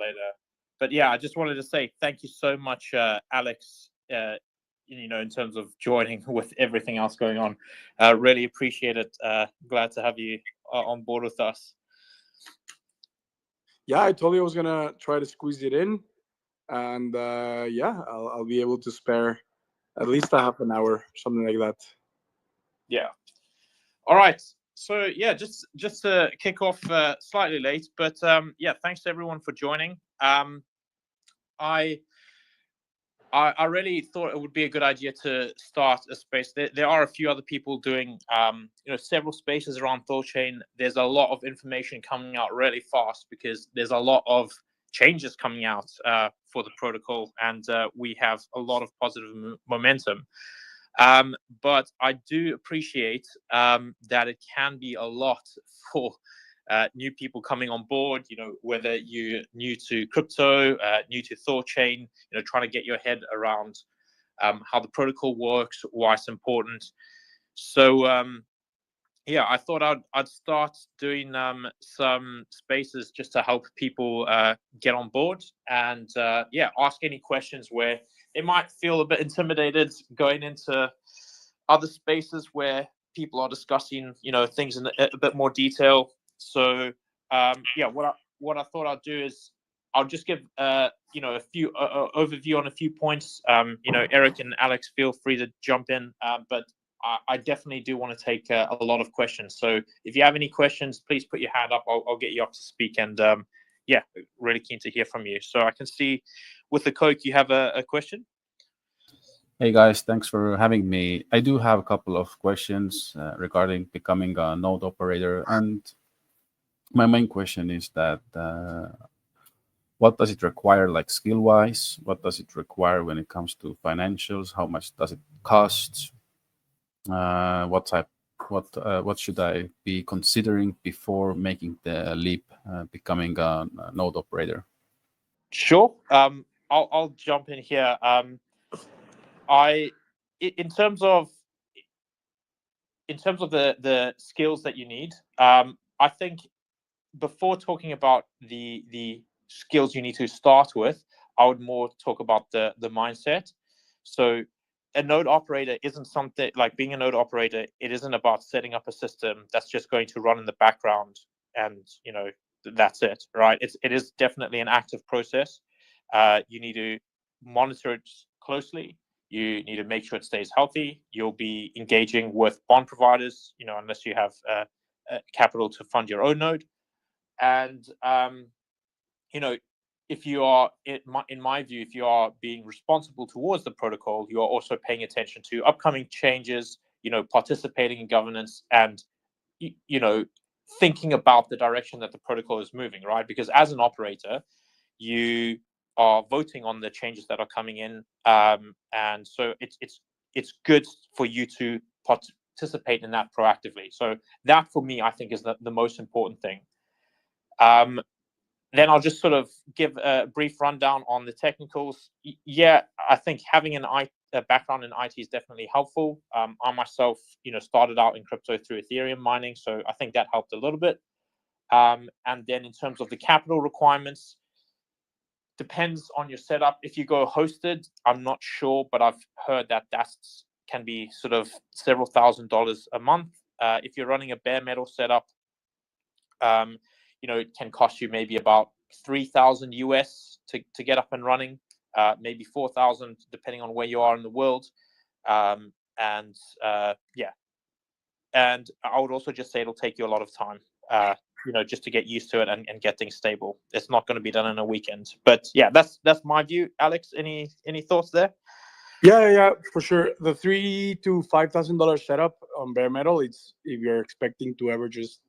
later. But yeah, I just wanted to say thank you so much, Aaluxx, in terms of joining with everything else going on. Really appreciate it. Glad to have you on board with us. Yeah, I told you I was gonna try to squeeze it in, and yeah, I'll be able to spare at least a half an hour, something like that. Yeah. All right. So yeah, just to kick off slightly late, but yeah, thanks to everyone for joining. I really thought it would be a good idea to start a space. There are a few other people doing several spaces around THORChain. There's a lot of information coming out really fast because there's a lot of changes coming out for the protocol, and we have a lot of positive momentum. But I do appreciate that it can be a lot for new people coming on board, whether you're new to crypto, new to THORChain, trying to get your head around how the protocol works, why it's important. So yeah, I thought I'd start doing some spaces just to help people get on board and yeah, ask any questions where they might feel a bit intimidated going into other spaces where people are discussing, things in a bit more detail. So yeah, what I thought I'd do is I'll just give a few overview on a few points. Eric and Aaluxx, feel free to jump in, but I definitely do want to take a lot of questions. So if you have any questions, please put your hand up. I'll get you up to speak, and yeah, really keen to hear from you. So I can see with the Coke you have a question. Hey guys, thanks for having me. I do have a couple of questions regarding becoming a node operator, and my main question is that what does it require, like skill-wise? What does it require when it comes to financials? How much does it cost? What should I be considering before making the leap, becoming a node operator? Sure. I'll jump in here. In terms of the skills that you need, I think before talking about the skills you need to start with, I would more talk about the mindset. So a node operator isn't something like being a node operator. It isn't about setting up a system that's just going to run in the background and that's it, right? It is definitely an active process. You need to monitor it closely. You need to make sure it stays healthy. You'll be engaging with bond providers, unless you have capital to fund your own node. And if you are, in my view, if you are being responsible towards the protocol, you are also paying attention to upcoming changes, participating in governance, and thinking about the direction that the protocol is moving, right? Because as an operator, you are voting on the changes that are coming in, and so it's good for you to participate in that proactively. So that, for me, I think is the most important thing. Then I'll just sort of give a brief rundown on the technicals. Yeah, I think having a background in IT is definitely helpful. I myself, started out in crypto through Ethereum mining, so I think that helped a little bit. And then in terms of the capital requirements, depends on your setup. If you go hosted, I'm not sure, but I've heard that can be sort of several $1,000s a month. If you're running a bare metal setup, it can cost you maybe about 3,000 US to get up and running, maybe 4,000 depending on where you are in the world. Yeah, and I would also just say it'll take you a lot of time, just to get used to it and get things stable. It's not going to be done in a weekend. But yeah, that's my view. Aaluxx, any thoughts there? Yeah, for sure. The $3,000 to $5,000 setup on bare metal, it's if you're expecting to ever just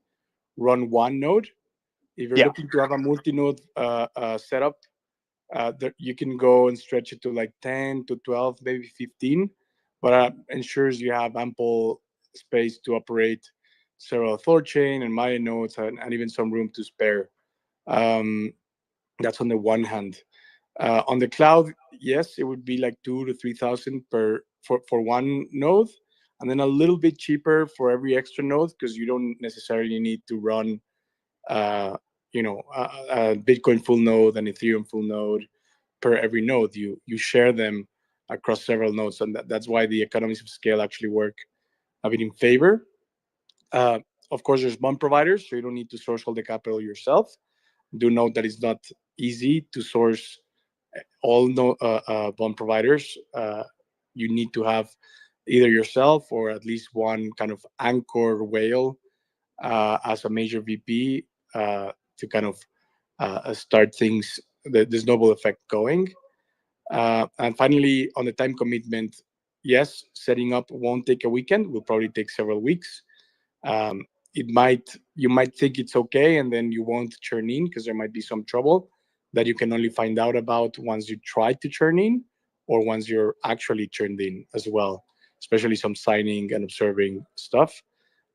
run one node. If you're looking to have a multi-node setup, you can go and stretch it to like 10 to 12, maybe 15, but ensures you have ample space to operate several THORChain and Maya nodes and even some room to spare. That's on the one hand. On the cloud, yes, it would be like 2,000 to 3,000 for one node, and then a little bit cheaper for every extra node because you don't necessarily need to run a Bitcoin full node and Ethereum full node per every node. You share them across several nodes, and that's why the economies of scale actually work a bit in favor. Of course, there's bond providers, so you don't need to source all the capital yourself. Do note that it's not easy to source all bond providers. You need to have either yourself or at least one kind of anchor whale as a major VP to kind of start things, the snowball effect going. And finally, on the time commitment, yes, setting up won't take a weekend. Will probably take several weeks. You might think it's okay, and then you won't churn in because there might be some trouble that you can only find out about once you try to churn in or once you're actually churned in as well, especially some signing and observing stuff.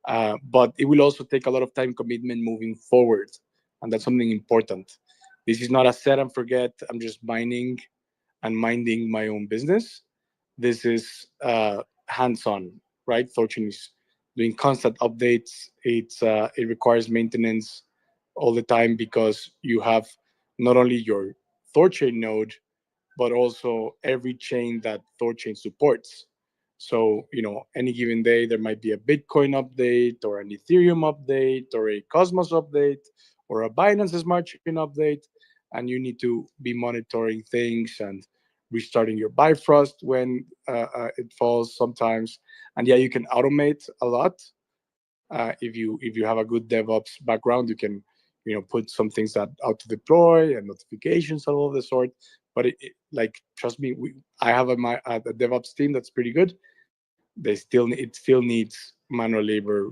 But it will also take a lot of time commitment moving forward, and that's something important. This is not a set and forget. I'm just mining and minding my own business. This is hands-on, right? THORChain is doing constant updates. It requires maintenance all the time because you have not only your THORChain node, but also every chain that THORChain supports. So, any given day, there might be a Bitcoin update or an Ethereum update or a Cosmos update or a Binance Smart Chain update. And you need to be monitoring things and restarting your Bifrost when it falls sometimes. And yeah, you can automate a lot. If you have a good DevOps background, you can put some things that auto deploy and notifications and all of the sort. But like, trust me, I have a DevOps team that's pretty good. It still needs manual labor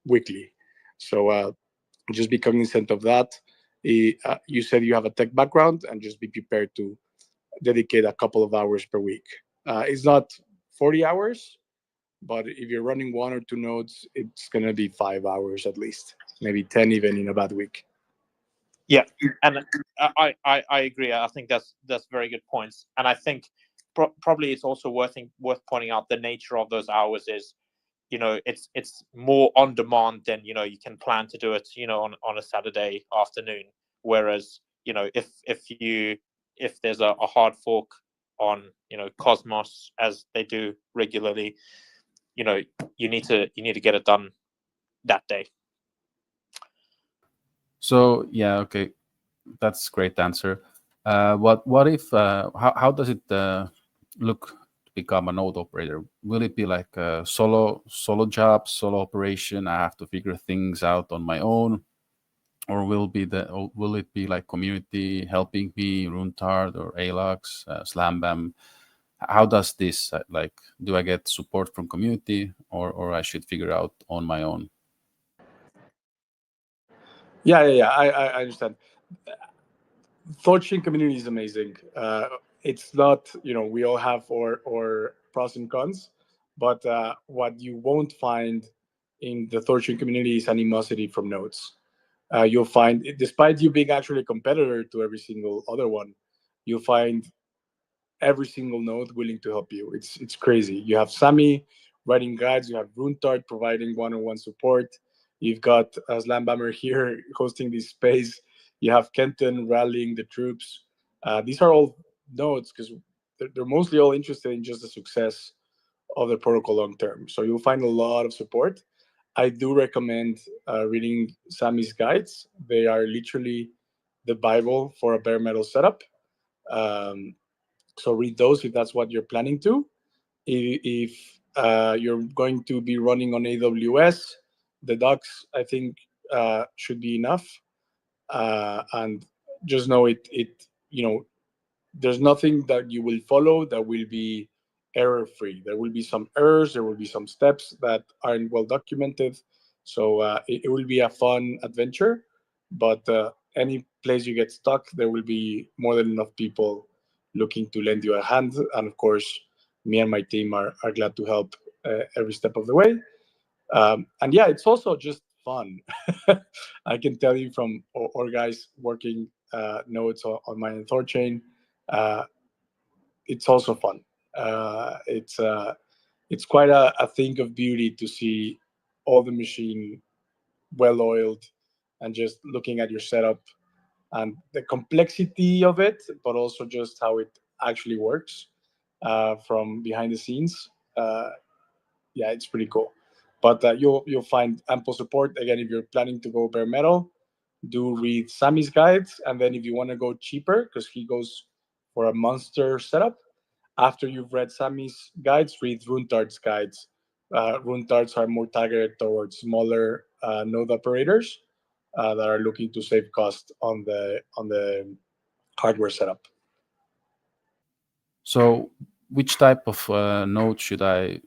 weekly. So just be cognizant of that. You said you have a tech background, and just be prepared to dedicate a couple of hours per week. It's not 40 hours, but if you're running one or two nodes, it's going to be 5 hours at least, maybe 10 even in a bad week. Yeah, and I agree. I think that's very good points. And I think probably it's also worth pointing out the nature of those hours is, it's more on demand than you can plan to do it on a Saturday afternoon. Whereas if there's a hard fork on Cosmos, as they do regularly, you need to get it done that day. So yeah, okay, that's a great answer. What if how does it look to become a node operator? Will it be like a solo job, solo operation? I have to figure things out on my own, or will it be like community helping me, RuneTard or Aaluxx, Slambam? How does this like? Do I get support from community, or I should figure out on my own? Yeah. I understand. THORChain community is amazing. It's not, we all have our pros and cons, but what you won't find in the THORChain community is animosity from nodes. You'll find, despite you being actually a competitor to every single other one, you'll find every single node willing to help you. It's crazy. You have Sami writing guides. You have RuneTard providing one-on-one support. You've got Slambammer here hosting this space. You have Kenton rallying the troops. These are all nodes because they're mostly all interested in just the success of the protocol long term. So you'll find a lot of support. I do recommend reading Sami's guides. They are literally the Bible for a bare metal setup. So read those if that's what you're planning to. If you're going to be running on AWS, the docs I think should be enough. And just know there's nothing that you will follow that will be error free. There will be some errors. There will be some steps that aren't well documented. So it will be a fun adventure. But any place you get stuck, there will be more than enough people looking to lend you a hand. And of course, me and my team are glad to help every step of the way. And yeah, it's also just fun. I can tell you from our guys working nodes on my THORChain, it's also fun. It's quite a thing of beauty to see all the machine well oiled and just looking at your setup and the complexity of it, but also just how it actually works from behind the scenes. Yeah, it's pretty cool. But you'll find ample support again if you're planning to go bare metal. Do read Sammy's guides, and then if you want to go cheaper, because he goes for a monster setup. After you've read Sammy's guides, read RuneTart's guides. RuneTarts are more targeted towards smaller node operators that are looking to save cost on the hardware setup. So, which type of node should I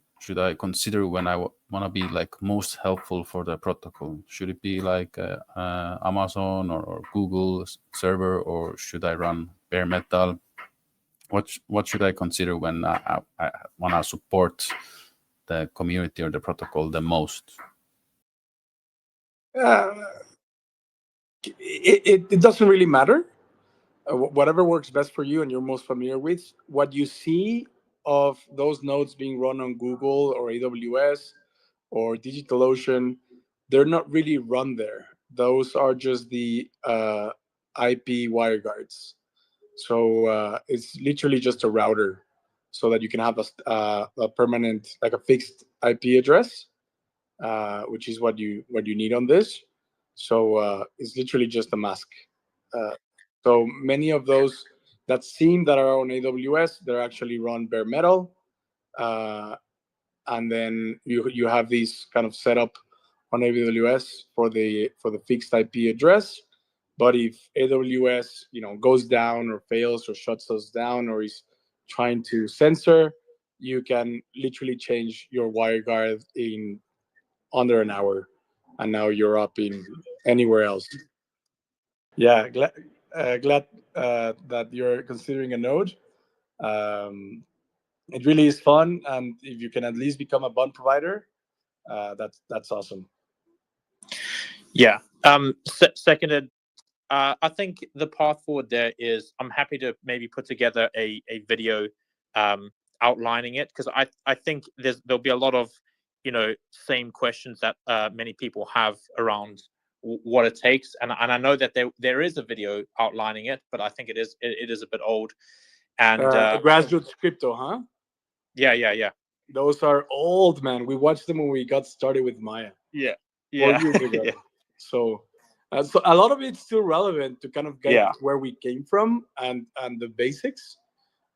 consider when I want to be like most helpful for the protocol? Should it be like Amazon or Google server, or should I run bare metal? What should I consider when I want to support the community or the protocol the most? It doesn't really matter. Whatever works best for you and you're most familiar with. What you see of those nodes being run on Google or AWS or DigitalOcean, they're not really run there. Those are just the IP WireGuards. So it's literally just a router, so that you can have a permanent, like a fixed IP address, which is what you need on this. So it's literally just a mask. So many of those that seem that are on AWS, they're actually run bare metal, and then you have these kind of setup on AWS for the fixed IP address. But if AWS goes down or fails or shuts us down or is trying to censor, you can literally change your WireGuard in under an hour, and now you're up in anywhere else. Yeah, glad that you're considering a node. It really is fun, and if you can at least become a bond provider, that's awesome. Yeah. Seconded. I think the path forward there is I'm happy to maybe put together a video outlining it, because I think there'll be a lot of same questions that many people have around what it takes, and I know that there is a video outlining it, but I think it is a bit old. And Grassroots crypto, huh? Yeah. Those are old, man. We watched them when we got started with Maya. Yeah. 4 years ago. Yeah. So a lot of it's still relevant to kind of get where we came from and the basics.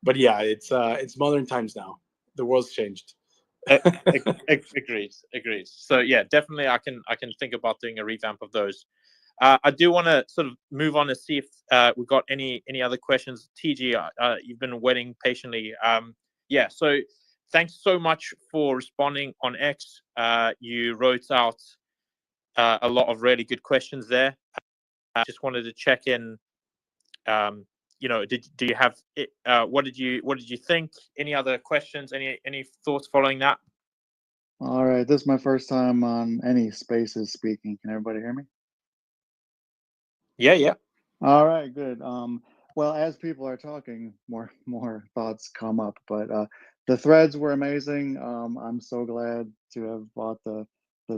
But yeah, it's modern times now. The world's changed. Agreed. So yeah, definitely I can think about doing a revamp of those. I do want to sort of move on to see if we've got any other questions. TG, you've been waiting patiently. Yeah, so thanks so much for responding on X. You wrote out a lot of really good questions there. I just wanted to check in. Do you have what did you think? Any other questions? Any thoughts following that? All right, this is my first time on any spaces speaking. Can everybody hear me? Yeah. All right, good. Well, as people are talking, more thoughts come up, but the threads were amazing. I'm so glad to have bought the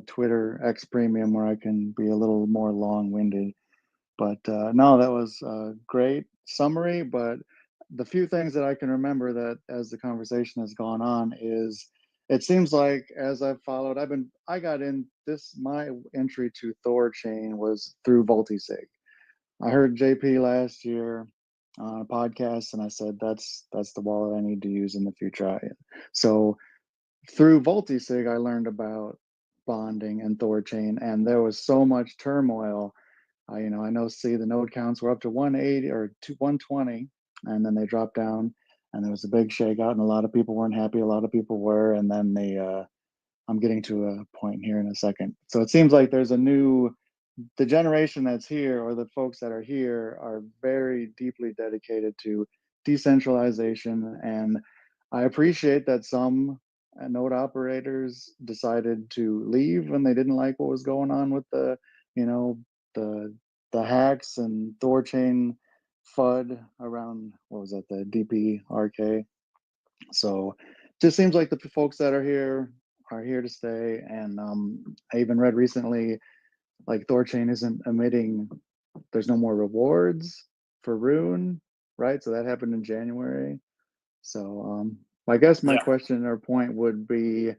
Twitter X Premium, where I can be a little more long-winded. But no, that was a great summary. But the few things that I can remember that as the conversation has gone on is, it seems like as I've followed, my entry to THORChain was through Voltisig. I heard JP last year on a podcast, and I said that's the wallet I need to use in the future. So through Voltisig, I learned about bonding and THORChain, and there was so much turmoil. I know the node counts were up to 180 or 120, and then they dropped down, and there was a big shakeout, and a lot of people weren't happy. A lot of people were, and then I'm getting to a point here in a second. So it seems like there's the generation that's here, or the folks that are here, are very deeply dedicated to decentralization, and I appreciate that some node operators decided to leave when they didn't like what was going on with the hacks and THORChain FUD around, what was that, the DPRK. So just seems like the folks that are here to stay. And I even read recently like THORChain isn't emitting. There's no more rewards for Rune, right? So that happened in January. So I guess my question or point would be,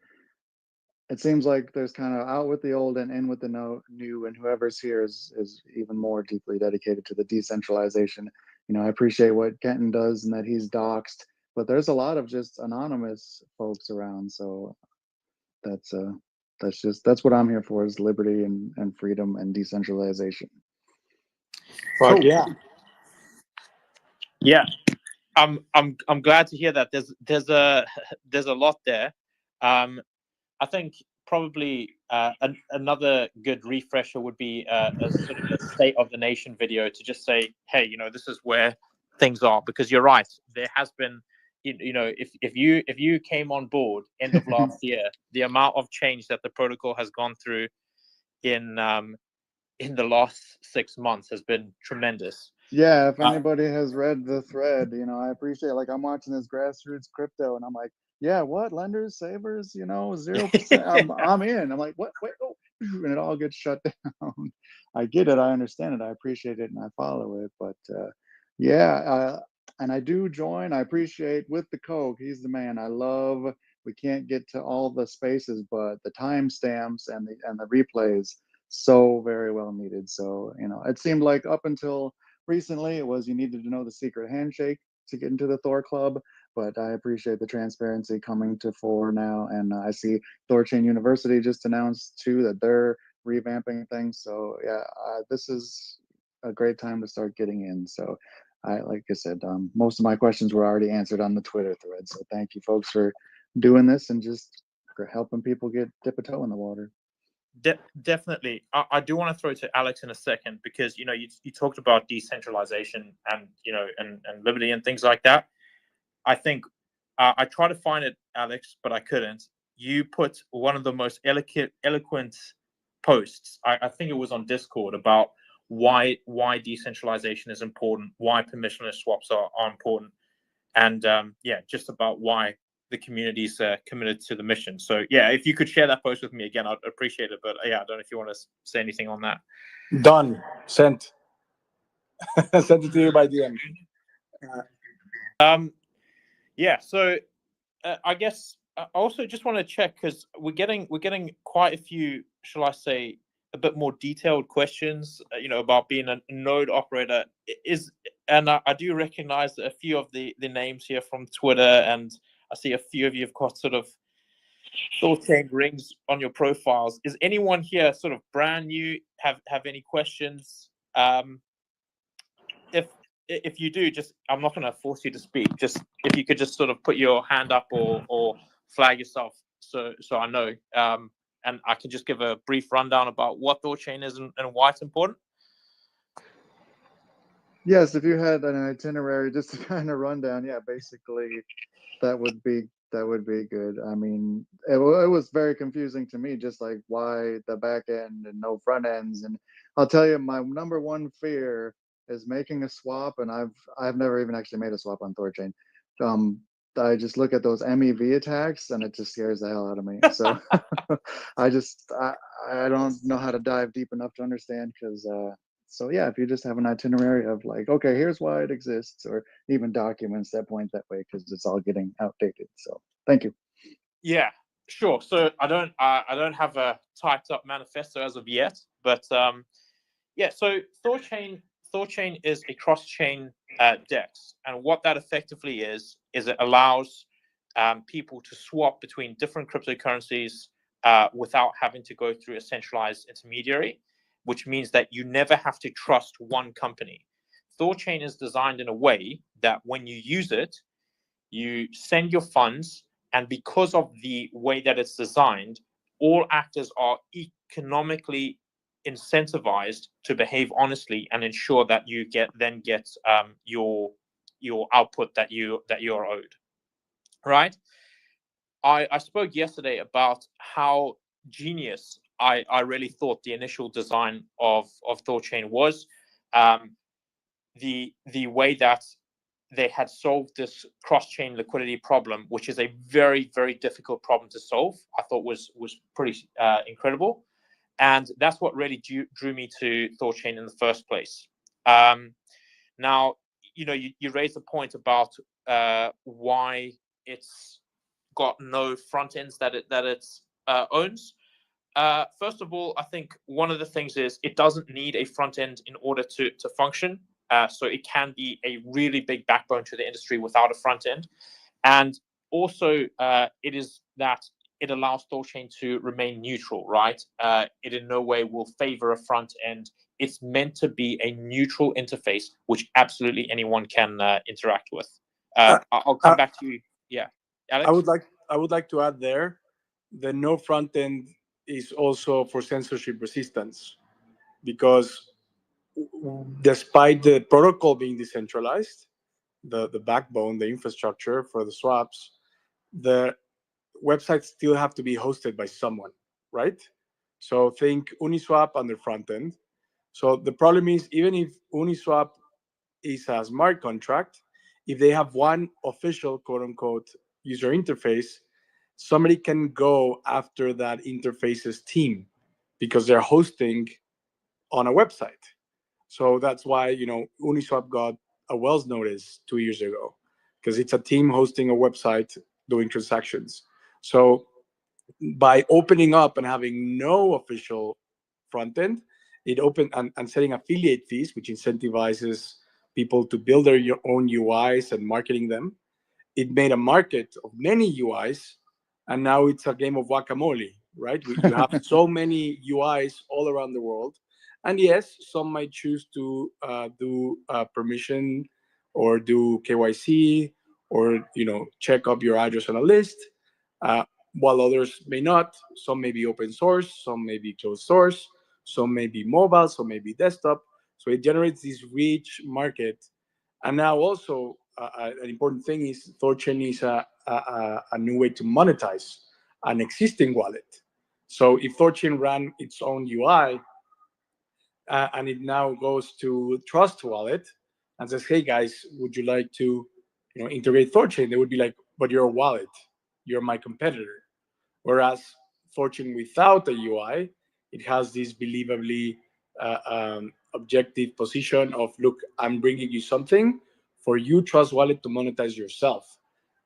it seems like there's kind of out with the old and in with the new, and whoever's here is even more deeply dedicated to the decentralization. You know, I appreciate what Kenton does and that he's doxxed, but there's a lot of just anonymous folks around. So that's what I'm here for, is liberty and freedom and decentralization. Fuck yeah. Yeah. I'm glad to hear that. There's a lot there. I think probably another good refresher would be a sort of a state of the nation video to just say, hey, you know, this is where things are, because you're right. There has been, you know, if you came on board end of last year, the amount of change that the protocol has gone through in the last 6 months has been tremendous. Yeah, if anybody has read the thread, you know, I appreciate, like, I'm watching this grassroots crypto and I'm like, yeah, what, lenders, savers, you know, 0%, I'm in. I'm like, what, wait, oh, and it all gets shut down. I get it, I understand it, I appreciate it, and I follow it. But yeah, and I do join. I appreciate with the Coke, he's the man. I love, we can't get to all the spaces, but the timestamps and the replays, so very well needed. So, you know, it seemed like up until recently it was you needed to know the secret handshake to get into the Thor club, but I appreciate the transparency coming to fore now. And I see THORChain University just announced too that they're revamping things. So yeah, this is a great time to start getting in. So like I said, most of my questions were already answered on the Twitter thread. So thank you folks for doing this and just for helping people dip a toe in the water. Definitely. I do want to throw to Aaluxx in a second, because, you know, you talked about decentralization and, you know, and liberty and things like that. I think I tried to find it, Aaluxx, but I couldn't. You put one of the most eloquent posts, I think it was on Discord, about why decentralization is important, why permissionless swaps are important, and yeah, just about why the community's committed to the mission. So yeah, if you could share that post with me again, I'd appreciate it. But yeah, I don't know if you want to say anything on that. Done. Sent. Sent it to you by DM. Yeah. So I guess I also just want to check, because we're getting quite a few, shall I say, a bit more detailed questions, you know, about being a node operator. And I do recognize a few of the names here from Twitter, and I see a few of you have got sort of THORChain rings on your profiles. Is anyone here sort of brand new? Have any questions? If you do, just, I'm not going to force you to speak. Just if you could just sort of put your hand up or flag yourself, so I know, and I can just give a brief rundown about what THORChain is and why it's important. Yes, if you had an itinerary, just to kind of run down, yeah, basically that would be good. I mean, it was very confusing to me, just like why the back end and no front ends. And I'll tell you, my number one fear is making a swap, and I've never even actually made a swap on THORChain. I just look at those MEV attacks and it just scares the hell out of me. So I don't know how to dive deep enough to understand, because so yeah, if you just have an itinerary of like, okay, here's why it exists, or even documents that point that way, because it's all getting outdated. So thank you. Yeah, sure. So I don't have a typed up manifesto as of yet, but yeah. So THORChain is a cross-chain DEX, and what that effectively is it allows people to swap between different cryptocurrencies without having to go through a centralized intermediary, which means that you never have to trust one company. THORChain is designed in a way that when you use it, you send your funds, and because of the way that it's designed, all actors are economically incentivized to behave honestly and ensure that you get your output that you are owed. Right? I spoke yesterday about how genius I really thought the initial design of THORChain was. The way that they had solved this cross-chain liquidity problem, which is a very, very difficult problem to solve, I thought was pretty incredible. And that's what really drew me to THORChain in the first place. Now, you raised the point about why it's got no front ends that it owns. First of all, I think one of the things is it doesn't need a front end in order to function. So it can be a really big backbone to the industry without a front end. And also, it is that it allows THORChain to remain neutral, right? It in no way will favor a front end. It's meant to be a neutral interface, which absolutely anyone can interact with. I'll come back to you. Yeah, Alex? I would like to add there, the no front end is also for censorship resistance, because despite the protocol being decentralized, the backbone, the infrastructure for the swaps, the websites still have to be hosted by someone, right? So think Uniswap on the front end. So the problem is, even if Uniswap is a smart contract, if they have one official quote unquote user interface, somebody can go after that interface's team because they're hosting on a website. So that's why, Uniswap got a Wells notice 2 years ago, because it's a team hosting a website doing transactions. So by opening up and having no official front end, it opened and setting affiliate fees, which incentivizes people to build their own UIs and marketing them. It made a market of many UIs, and now it's a game of whack-a-mole, right? You have so many UIs all around the world, and yes, some might choose to do permission or do KYC or check up your address on a list, while others may not. Some may be open source, some may be closed source, some may be mobile, some may be desktop. So it generates this rich market. And now also an important thing is THORChain is a new way to monetize an existing wallet. So if THORChain ran its own UI and it now goes to Trust Wallet and says, "Hey guys, would you like to integrate THORChain?" They would be like, "But you're a wallet, you're my competitor." Whereas THORChain without a UI, it has this believably objective position of, look, I'm bringing you something for you, Trust Wallet, to monetize yourself.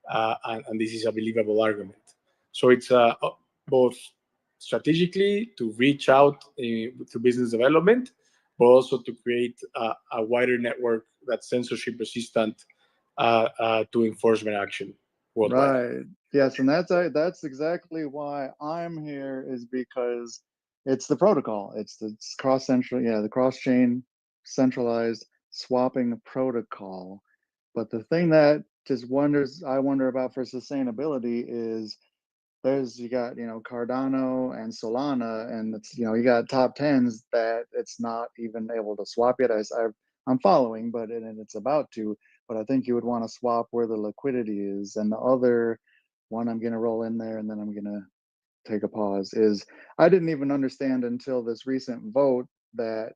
And this is a believable argument. So it's both strategically to reach out to business development, but also to create a wider network that's censorship resistant to enforcement action worldwide. Right. Yes, and that's exactly why I'm here, is because it's the protocol. It's the cross-chain centralized swapping protocol. But the thing that I wonder about for sustainability is you got Cardano and Solana, and it's you got top tens that it's not even able to swap yet. I'm following, but it's about to. But I think you would want to swap where the liquidity is. And the other one I'm going to roll in there, and then I'm going to take a pause, is I didn't even understand until this recent vote that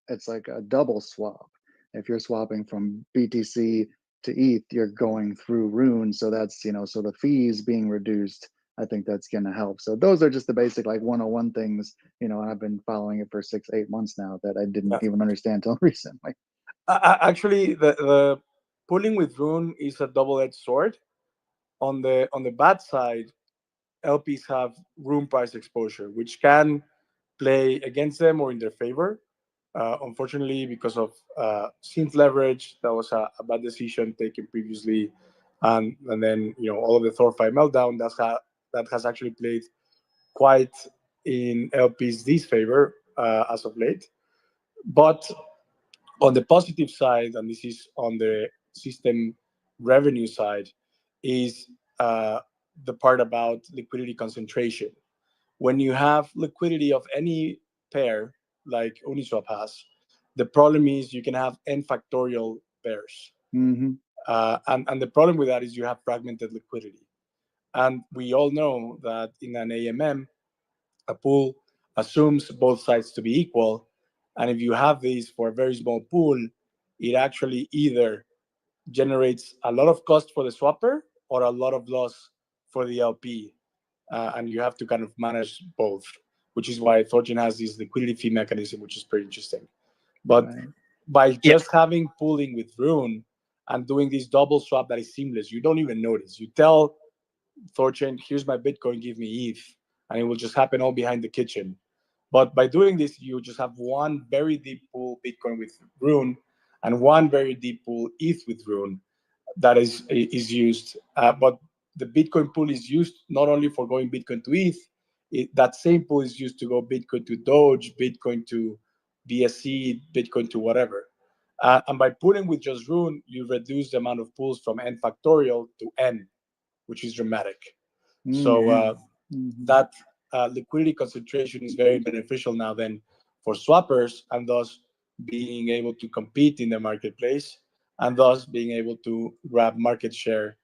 it's like a double swap. If you're swapping from BTC to ETH, you're going through Rune. So that's, so the fees being reduced, I think that's going to help. So those are just the basic 101 things, and I've been following it for 6-8 months now that I didn't even understand until recently. Actually, the pulling with Rune is a double-edged sword. On the bad side, LPs have Rune price exposure, which can play against them or in their favor. Unfortunately, because of synth leverage, that was a bad decision taken previously, and then all of the TORFi meltdown that has actually played quite in LPs' disfavor as of late. But on the positive side, and this is on the system revenue side, is the part about liquidity concentration. When you have liquidity of any pair, like Uniswap has, the problem is you can have n factorial pairs. Mm-hmm. And the problem with that is you have fragmented liquidity. And we all know that in an AMM, a pool assumes both sides to be equal. And if you have these for a very small pool, it actually either generates a lot of cost for the swapper or a lot of loss for the LP. And you have to kind of manage both. which is why THORChain has this liquidity fee mechanism, which is pretty interesting. But Right. by just having pooling with Rune and doing this double swap that is seamless, you don't even notice. You tell THORChain, here's my Bitcoin, give me ETH, and it will just happen all behind the kitchen. But by doing this, you just have one very deep pool Bitcoin with Rune and one very deep pool ETH with Rune that is used. But the Bitcoin pool is used not only for going Bitcoin to ETH, that same pool is used to go Bitcoin to Doge, Bitcoin to BSC, Bitcoin to whatever. And by pooling with just Rune, you reduce the amount of pools from n factorial to n, which is dramatic. So that liquidity concentration is very beneficial now then for swappers, and thus being able to compete in the marketplace, and thus being able to grab market share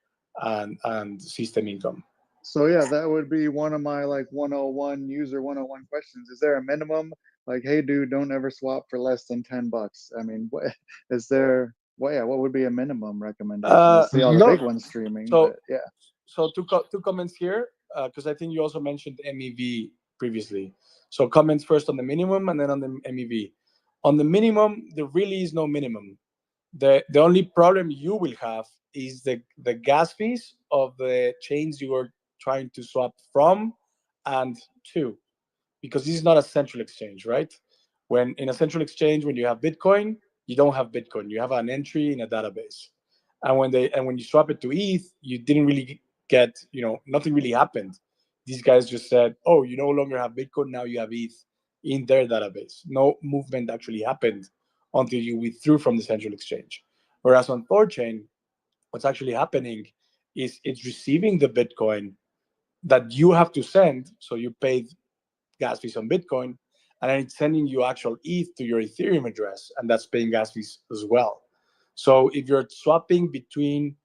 and system income. So yeah, that would be one of my like 101 user 101 questions. Is there a minimum? Like, hey, dude, don't ever swap for less than $10. I mean, what is there? Well, yeah, what would be a minimum recommendation? I see all the big ones streaming, but yeah. So two comments here, because I think you also mentioned MEV previously. So comments first on the minimum and then on the MEV. On the minimum, there really is no minimum. The only problem you will have is the gas fees of the chains you are trying to swap from and to, because this is not a central exchange, right? When in a central exchange, when you have Bitcoin, you don't have Bitcoin. You have an entry in a database, and when you swap it to ETH, you didn't really get, nothing really happened. These guys just said, oh, you no longer have Bitcoin, now you have ETH in their database. No movement actually happened until you withdrew from the central exchange. Whereas on THORChain, what's actually happening is it's receiving the Bitcoin that you have to send. So you paid gas fees on Bitcoin, and then it's sending you actual ETH to your Ethereum address, and that's paying gas fees as well. So if you're swapping between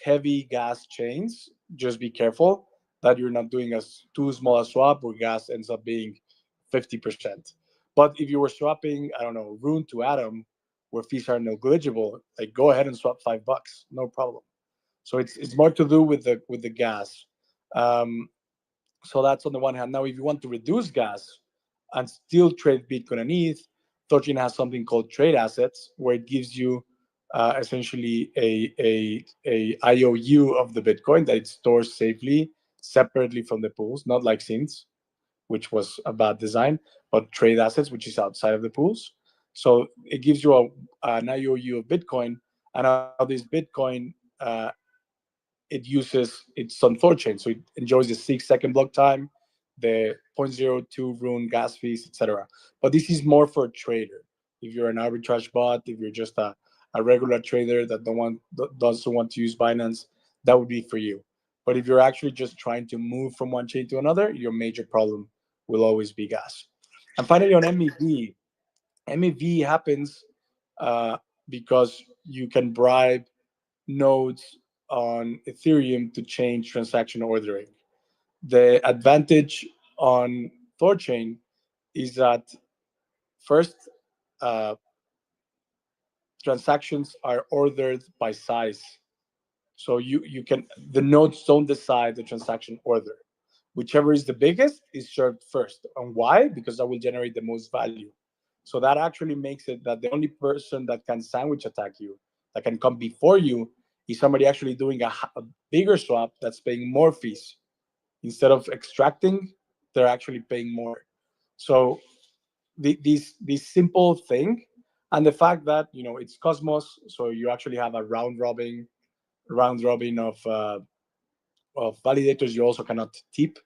heavy gas chains, just be careful that you're not doing too small a swap where gas ends up being 50%. But if you were swapping, I don't know, Rune to Atom, where fees are negligible, like go ahead and swap $5, no problem. So it's more to do with the gas. So that's on the one hand. Now, if you want to reduce gas and still trade Bitcoin and ETH, THORChain has something called trade assets, where it gives you essentially a IOU of the Bitcoin that it stores safely, separately from the pools, not like Synths, which was a bad design, but trade assets, which is outside of the pools. So it gives you an IOU of Bitcoin, and now this Bitcoin, it's on THORChain, so it enjoys the 6-second block time, the 0.02 Rune gas fees, etc. But this is more for a trader. If you're an arbitrage bot, if you're just a regular trader that doesn't want to use Binance, that would be for you. But if you're actually just trying to move from one chain to another, your major problem will always be gas. And finally, on MEV happens because you can bribe nodes on Ethereum to change transaction ordering. The advantage on THORChain is that first, transactions are ordered by size. So the nodes don't decide the transaction order. Whichever is the biggest is served first. And why? Because that will generate the most value. So that actually makes it that the only person that can sandwich attack you, that can come before you, is somebody actually doing a bigger swap that's paying more fees. Instead of extracting, they're actually paying more. So this simple thing, and the fact that it's Cosmos, so you actually have a round robin of validators. You also cannot tip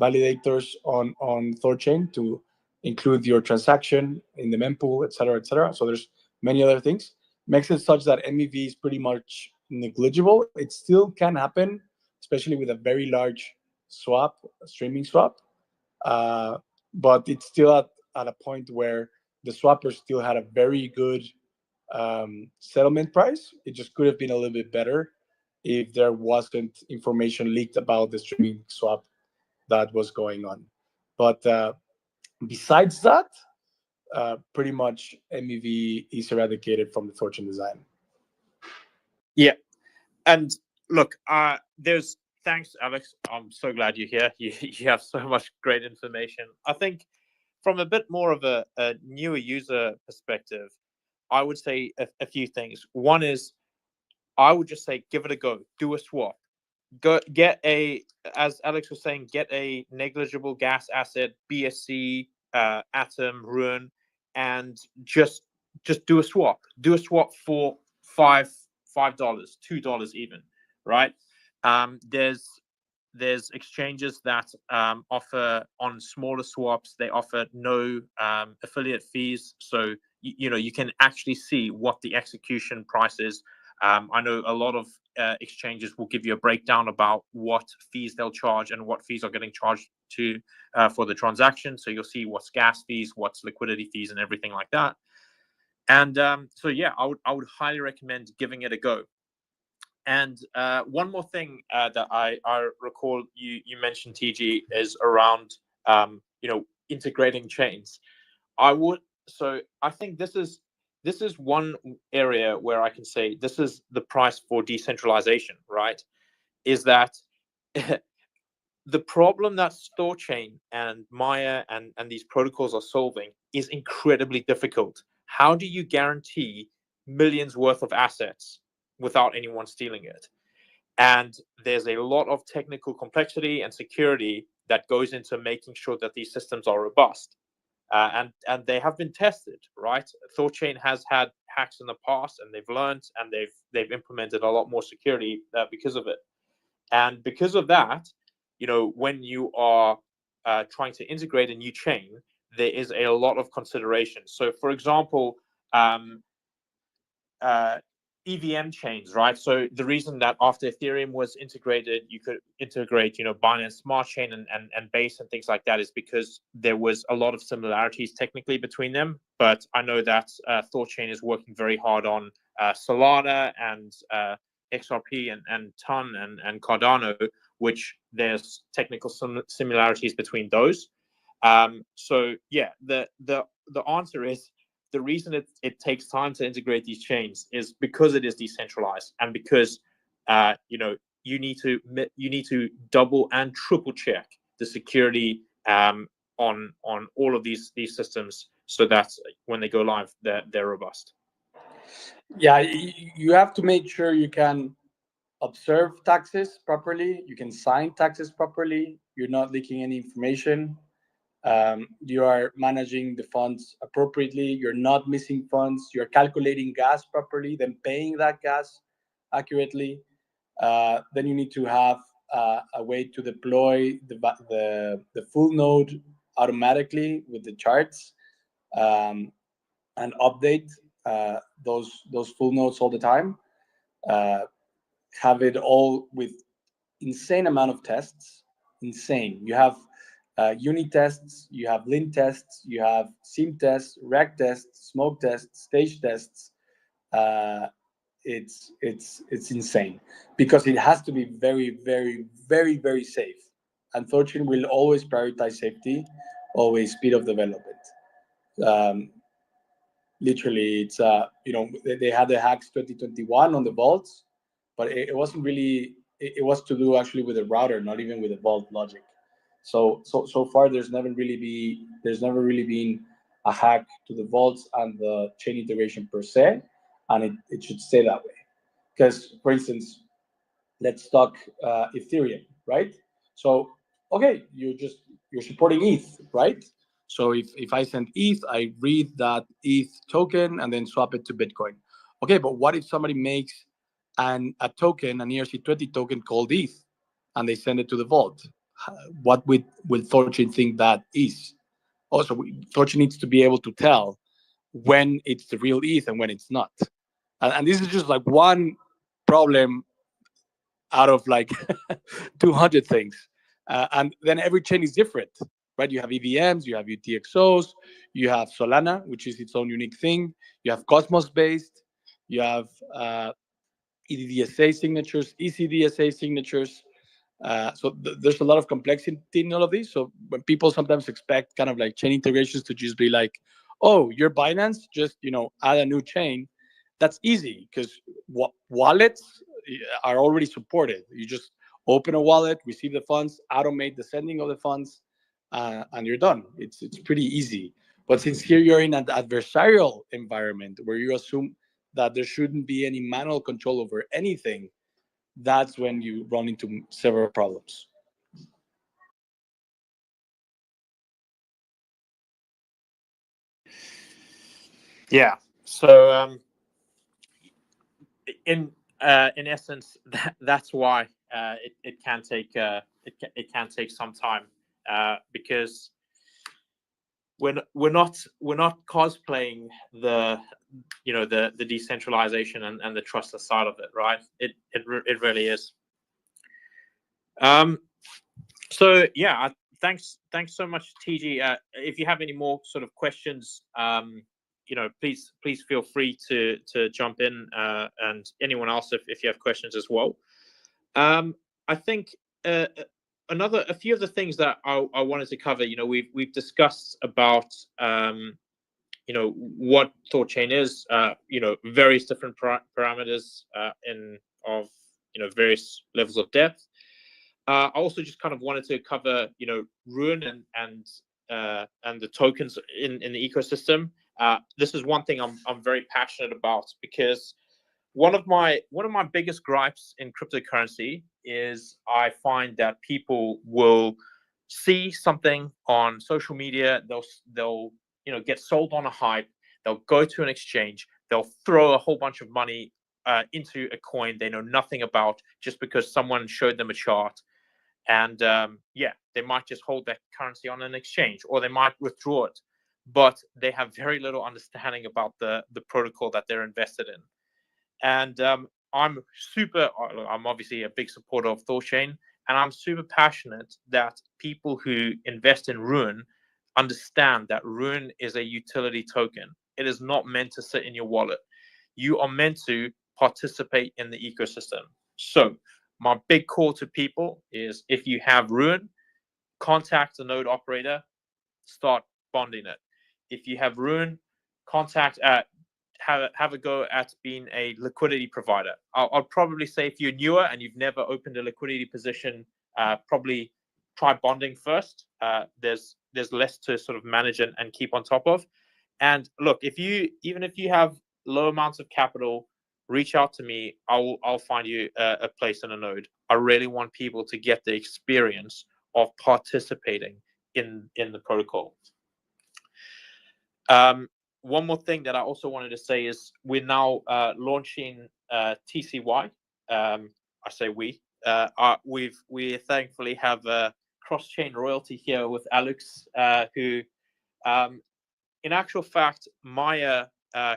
validators on THORChain to include your transaction in the mempool, etc., etc. So there's many other things. Makes it such that MEV is pretty much negligible. It still can happen, especially with a very large streaming swap. But it's still at a point where the swappers still had a very good settlement price. It just could have been a little bit better if there wasn't information leaked about the streaming swap that was going on. But besides that, pretty much MEV is eradicated from the THORChain design. Yeah. And look, thanks, Alex. I'm so glad you're here. You have so much great information. I think from a bit more of a newer user perspective, I would say a few things. One is, I would just say, give it a go. Do a swap. Go get a, as Alex was saying, get a negligible gas asset, BSC, Atom, Rune, and just do a swap. Do a swap for $5, $2 even, right? There's exchanges that offer on smaller swaps. They offer no affiliate fees, so you can actually see what the execution price is. I know a lot of exchanges will give you a breakdown about what fees they'll charge and what fees are getting charged to for the transaction. So you'll see what's gas fees, what's liquidity fees, and everything like that. And so yeah, I would highly recommend giving it a go. And one more thing that I recall you mentioned, TG, is around integrating chains. I think this is one area where I can say this is the price for decentralization, right? Is that the problem that THORChain and Maya and these protocols are solving is incredibly difficult. How do you guarantee millions worth of assets without anyone stealing it? And there's a lot of technical complexity and security that goes into making sure that these systems are robust. And they have been tested, right? THORChain has had hacks in the past, and they've learned, and they've implemented a lot more security because of it. And because of that, when you are trying to integrate a new chain, there is a lot of consideration. So, for example, EVM chains, right? So the reason that after Ethereum was integrated, you could integrate, Binance Smart Chain and Base and things like that, is because there was a lot of similarities technically between them. But I know that THORChain is working very hard on Solana and XRP and Ton and Cardano, which there's technical similarities between those. So yeah, the answer is, the reason it takes time to integrate these chains is because it is decentralized, and because you need to double and triple check the security on all of these systems, so that when they go live, they're robust. Yeah, you have to make sure you can observe taxes properly, you can sign taxes properly, you're not leaking any information. You are managing the funds appropriately, you're not missing funds, you're calculating gas properly, then paying that gas accurately. Then you need to have a way to deploy the full node automatically with the charts, and update those full nodes all the time. Have it all with insane amount of tests. Insane. You have unit tests, you have lint tests, you have SIM tests, reg tests, smoke tests, stage tests. It's insane, because it has to be very, very, very, very safe. And THORChain will always prioritize safety, always speed of development. Literally, it's they had the hacks 2021 on the vaults, but it wasn't really. It was to do actually with a router, not even with the vault logic. So far, there's never really been a hack to the vaults and the chain integration per se, and it should stay that way. Because, for instance, let's talk Ethereum, right? So okay, you're supporting ETH, right? So if I send ETH, I read that ETH token and then swap it to Bitcoin. Okay, but what if somebody makes a token, an ERC20 token called ETH, and they send it to the vault? What will THORChain think that is? Also, THORChain needs to be able to tell when it's the real ETH and when it's not. And this is just like one problem out of like 200 things. And then every chain is different, right? You have EVMs, you have UTXOs, you have Solana, which is its own unique thing. You have Cosmos-based, you have EDDSA signatures, ECDSA signatures. So there's a lot of complexity in all of these. So when people sometimes expect kind of like chain integrations to just be like, oh, you're Binance, just add a new chain. That's easy, because wallets are already supported. You just open a wallet, receive the funds, automate the sending of the funds. and you're done. It's pretty easy. But since here you're in an adversarial environment where you assume that there shouldn't be any manual control over anything, that's when you run into several problems. Yeah. So in essence, that's why it can take it can take some time, because we're not cosplaying the the decentralization and the trustless side of it, right? It really is. So yeah, thanks so much, TG. If you have any more sort of questions, please feel free to jump in, and anyone else if you have questions as well. I think a few of the things that I wanted to cover. We've discussed about what THORChain is. Various different parameters of various levels of depth. I also just kind of wanted to cover, Rune and the tokens in the ecosystem. This is one thing I'm very passionate about, because one of my biggest gripes in cryptocurrency is I find that people will see something on social media, they'll get sold on a hype, they'll go to an exchange, they'll throw a whole bunch of money into a coin they know nothing about just because someone showed them a chart. And they might just hold that currency on an exchange, or they might withdraw it, but they have very little understanding about the protocol that they're invested in. And I'm obviously a big supporter of THORChain, and I'm super passionate that people who invest in Rune understand that Rune is a utility token. It is not meant to sit in your wallet. You are meant to participate in the ecosystem. So my big call to people is, if you have Rune, contact the node operator, start bonding it. If you have Rune, have a go at being a liquidity provider. I'll probably say, if you're newer and you've never opened a liquidity position, probably try bonding first. There's less to sort of manage and keep on top of. And look, even if you have low amounts of capital, reach out to me. I'll find you a place in a node. I really want people to get the experience of participating in the protocol. One more thing that I also wanted to say is, we're now launching TCY. I say we thankfully have a cross-chain royalty here with Aaluxx, who in actual fact, Maya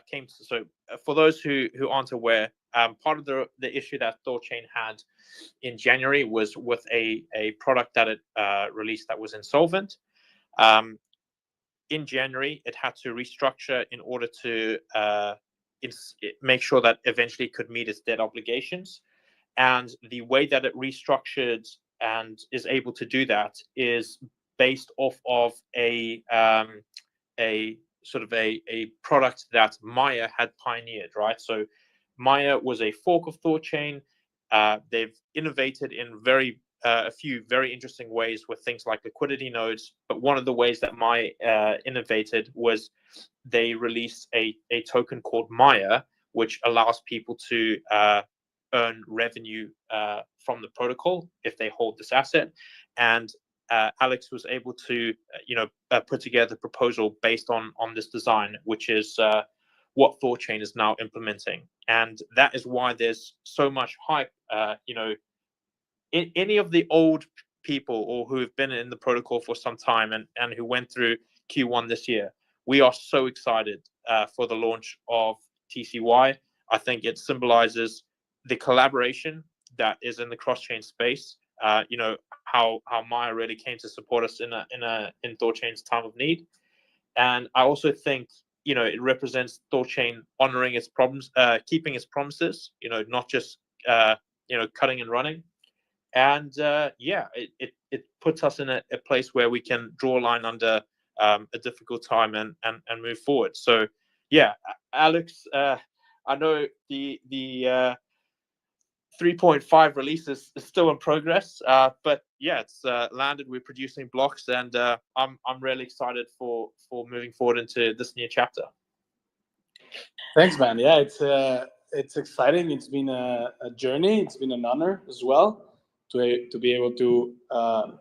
came to. So for those who aren't aware, part of the issue that THORChain had in January was with a product that it released that was insolvent. In January, it had to restructure in order to make sure that eventually it could meet its debt obligations. And the way that it restructured and is able to do that is based off of a sort of a product that Maya had pioneered, right? So Maya was a fork of THORChain. They've innovated in a few very interesting ways with things like liquidity nodes. But one of the ways that Maya innovated was they released a token called Maya, which allows people to earn revenue from the protocol if they hold this asset. And Aaluxx was able to, put together a proposal based on this design, which is what THORChain is now implementing. And that is why there's so much hype. Any of the old people or who have been in the protocol for some time and who went through Q1 this year, we are so excited for the launch of TCY. I think it symbolizes the collaboration that is in the cross-chain space. How Maya really came to support us in THORChain's time of need. And I also think it represents THORChain honoring its problems, keeping its promises, not just cutting and running. And it puts us in a place where we can draw a line under a difficult time and move forward. So yeah, Aaluxx, I know the 3.5 release is still in progress, but yeah, it's landed. We're producing blocks, and I'm really excited for moving forward into this new chapter. Thanks, man. Yeah, it's exciting. It's been a journey. It's been an honor as well to be able to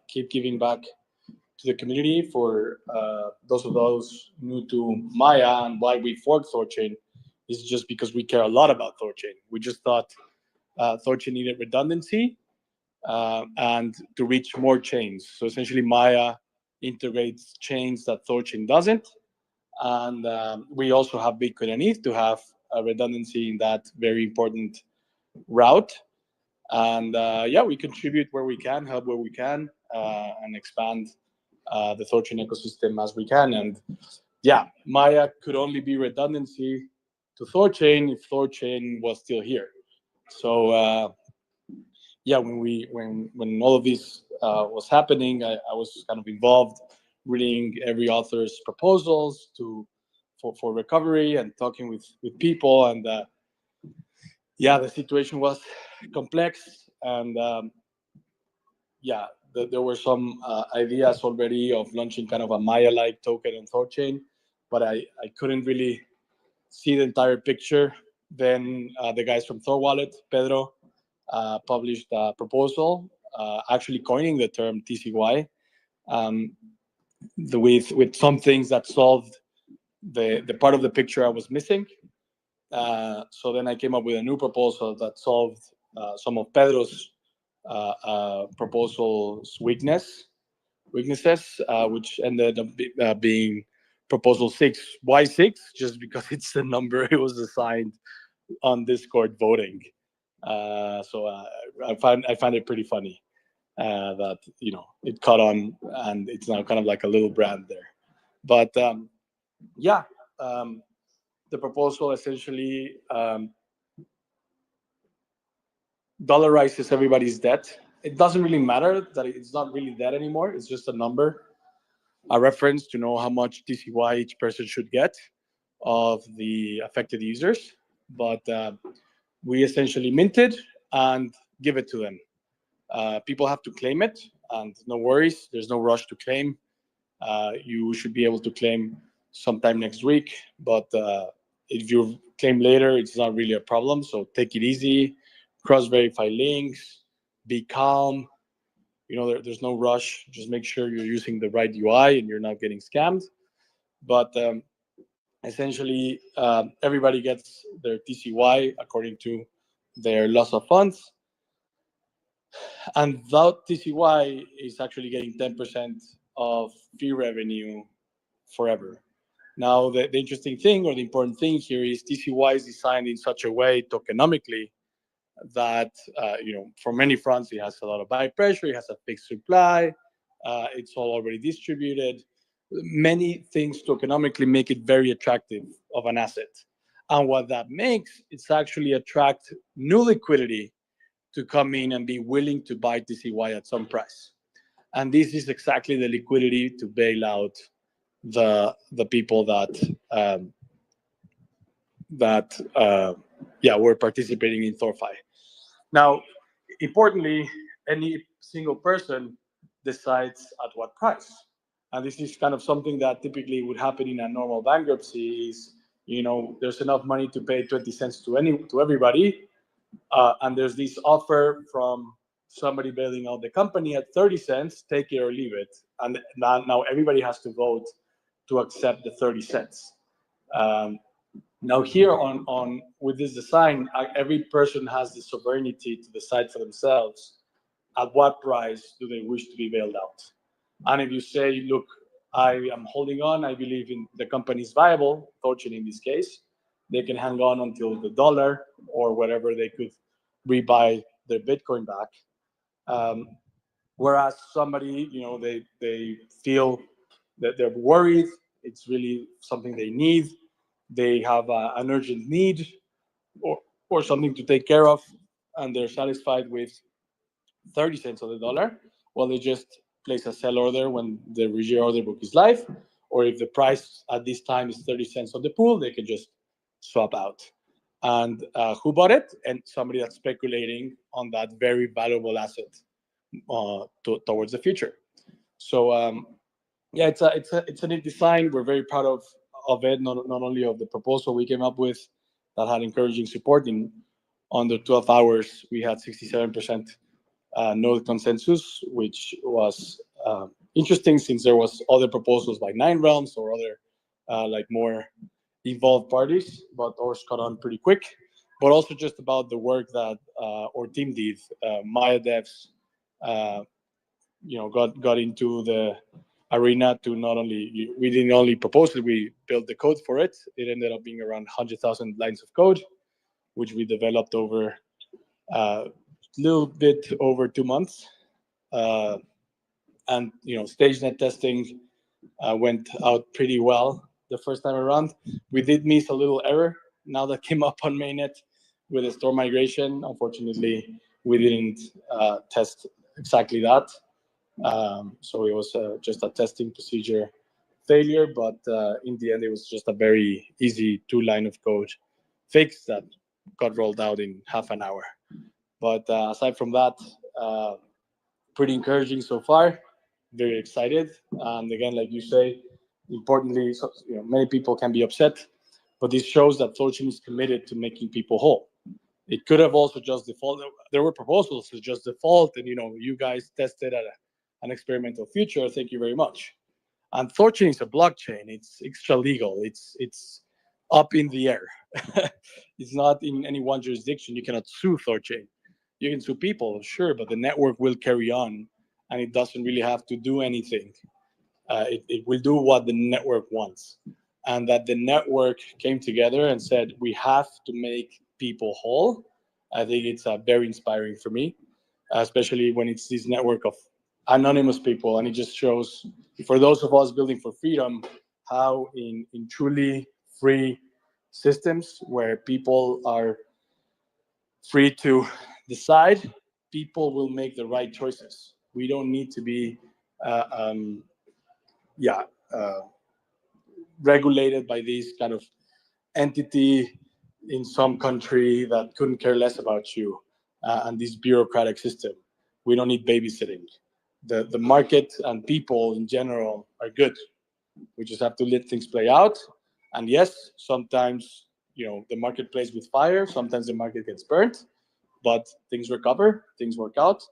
keep giving back to the community. For those of those new to Maya and why we forked THORChain is just because we care a lot about THORChain. We just thought THORChain needed redundancy and to reach more chains. So essentially, Maya integrates chains that THORChain doesn't. And we also have Bitcoin and ETH to have a redundancy in that very important route. And yeah, we contribute where we can, help where we can, and expand the THORChain ecosystem as we can. And yeah, Maya could only be redundancy to THORChain if THORChain was still here. So yeah, when all of this was happening, I was kind of involved, reading every author's proposals for recovery and talking with people. And yeah, the situation was complex. And yeah, there were some ideas already of launching kind of a Maya-like token on THORChain, but I couldn't really see the entire picture. Then the guys from Thor Wallet, Pedro, published a proposal, actually coining the term TCY, with some things that solved the part of the picture I was missing. So then I came up with a new proposal that solved some of Pedro's proposal's weaknesses, which ended up being proposal 6Y6, just because it's the number it was assigned on Discord voting. So I find it pretty funny that it caught on, and it's now kind of like a little brand there. But yeah, the proposal essentially dollarizes everybody's debt. It doesn't really matter that it's not really debt anymore. It's just a number, a reference to know how much TCY each person should get of the affected users. But we essentially mint it and give it to them. People have to claim it, and no worries, there's no rush to claim. You should be able to claim sometime next week, but if you claim later, it's not really a problem. So take it easy, cross-verify links, be calm. There's no rush. Just make sure you're using the right UI and you're not getting scammed. But essentially, everybody gets their TCY according to their loss of funds. And that TCY is actually getting 10% of fee revenue forever. Now, the interesting thing, or the important thing here, is TCY is designed in such a way tokenomically that, from many fronts, it has a lot of buy pressure, it has a fixed supply, it's all already distributed. Many things tokenomically make it very attractive of an asset. And what that makes, it's actually attract new liquidity to come in and be willing to buy TCY at some price. And this is exactly the liquidity to bail out the people that were participating in TORFi. Now, importantly, any single person decides at what price. And this is kind of something that typically would happen in a normal bankruptcy. Is there's enough money to pay 20 cents to everybody, and there's this offer from somebody bailing out the company at 30 cents, take it or leave it. And now everybody has to vote to accept the 30 cents. Now here on with this design, every person has the sovereignty to decide for themselves at what price do they wish to be bailed out. And if you say, look, I am holding on, I believe in the company is viable, THORChain in this case, they can hang on until the dollar or whatever they could rebuy their Bitcoin back. Whereas somebody, they feel that they're worried, it's really something they need, they have an urgent need or something to take care of, and they're satisfied with 30 cents on the dollar, well, they just place a sell order when the Regier order book is live, or if the price at this time is 30 cents on the pool, they can just swap out. and who bought it, and somebody that's speculating on that very valuable asset towards the future. So yeah, it's a neat design. We're very proud of it. Not only of the proposal we came up with that had encouraging support. In under 12 hours, we had 67% node consensus, which was interesting since there was other proposals by 9 Realms or other like more involved parties, but ours caught on pretty quick. But also just about the work that our team did. Maya devs, got into the arena to not only, we didn't only propose it, we built the code for it. It ended up being around 100,000 lines of code, which we developed over a little bit over 2 months. And StageNet testing went out pretty well the first time around. We did miss a little error now that came up on mainnet with the store migration. Unfortunately, we didn't test exactly that. So it was just a testing procedure failure, but in the end, it was just a very easy 2-line of code fix that got rolled out in half an hour. But aside from that, pretty encouraging so far. Very excited. And again, like you say, importantly, many people can be upset, but this shows that THORChain is committed to making people whole. It could have also just defaulted. There were proposals to just default, and you guys tested at an experimental future. Thank you very much. And THORChain is a blockchain. It's extra legal. It's up in the air. It's not in any one jurisdiction. You cannot sue THORChain. You can sue people, sure, but the network will carry on, and it doesn't really have to do anything. It will do what the network wants. And that the network came together and said, we have to make people whole. I think it's very inspiring for me, especially when it's this network of anonymous people. And it just shows, for those of us building for freedom, how in truly free systems where people are free to decide, people will make the right choices. We don't need to be regulated by this kind of entity in some country that couldn't care less about you and this bureaucratic system. We don't need babysitting. The market and people in general are good. We just have to let things play out. And yes, sometimes the market plays with fire. Sometimes the market gets burnt, but things recover, things work out,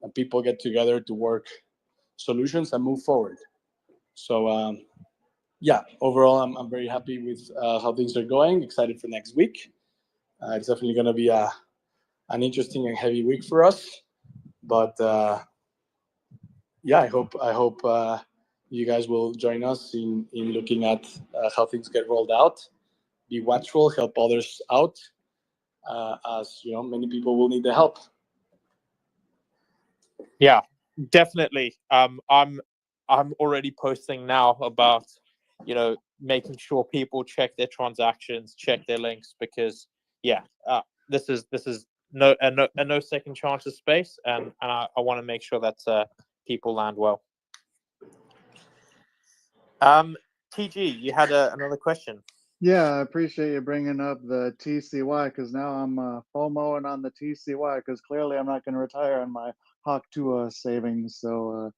and people get together to work solutions and move forward. So yeah, overall, I'm very happy with how things are going. Excited for next week. It's definitely going to be an interesting and heavy week for us. But yeah, I hope you guys will join us in looking at how things get rolled out. Be watchful, help others out, as many people will need the help. Yeah, definitely. I'm already posting now about making sure people check their transactions, check their links, because this is no second chances space, and I want to make sure that people land well. TG, you had another question. Yeah, I appreciate you bringing up the TCY, because now I'm FOMOing on the TCY, because clearly I'm not going to retire on my Hawk2 savings. So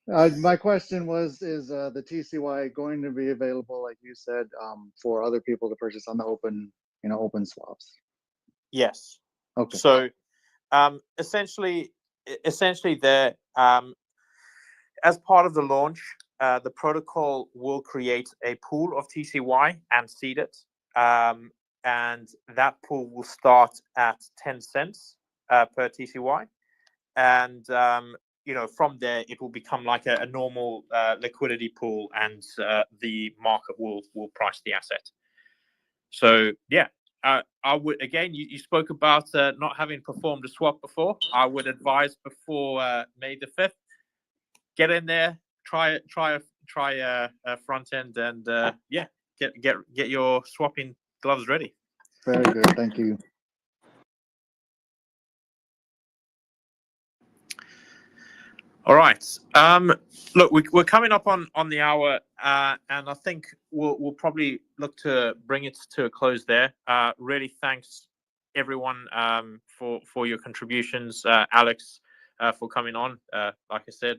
my question was, is the TCY going to be available, like you said, for other people to purchase on the open swaps? Yes. Okay. So essentially there, as part of the launch, the protocol will create a pool of TCY and seed it. And that pool will start at 10 cents per TCY. And, from there, it will become like a normal liquidity pool, and the market will price the asset. So, yeah, I would, again, you spoke about not having performed a swap before. I would advise before May the 5th, get in there, try a front end, and get your swapping gloves ready. Very good, thank you. All right. Look, we're coming up on the hour, and I think we'll probably look to bring it to a close there. Really, thanks everyone for your contributions. Aaluxx for coming on. Like I said,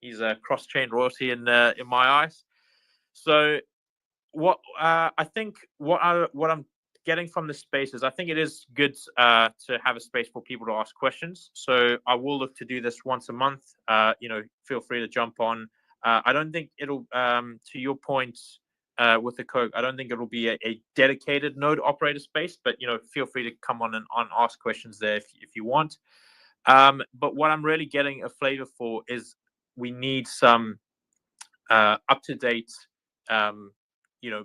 he's a cross-chain royalty in my eyes. So what I think what I'm getting from this space is I think it is good to have a space for people to ask questions. So I will look to do this once a month. Feel free to jump on. I don't think it'll to your point with the Coke, I don't think it'll be a dedicated node operator space, but feel free to come on and ask questions there if you want. But what I'm really getting a flavor for is we need some up-to-date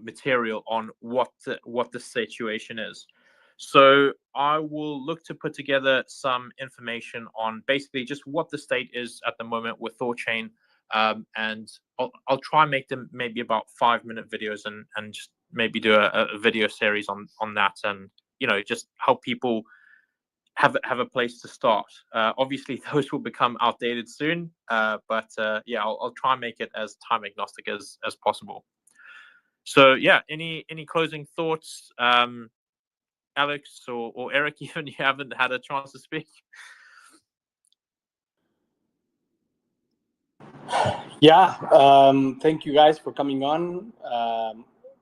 material on what the situation is. So I will look to put together some information on basically just what the state is at the moment with THORChain, and I'll try and make them maybe about 5-minute videos and just maybe do a video series on that, and just help people have a place to start. Obviously, those will become outdated soon, but yeah, I'll try and make it as time agnostic as possible. So yeah, any closing thoughts, Aaluxx or Eric? Even you haven't had a chance to speak. Yeah, thank you guys for coming on.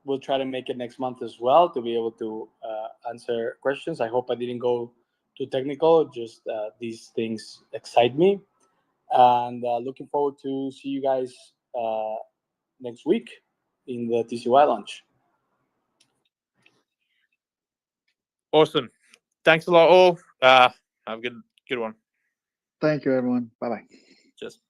We'll try to make it next month as well to be able to answer questions. I hope I didn't go too technical. Just these things excite me, and looking forward to see you guys next week in the TCY launch. Awesome. Thanks a lot, all. Have a good one. Thank you, everyone. Bye-bye. Cheers.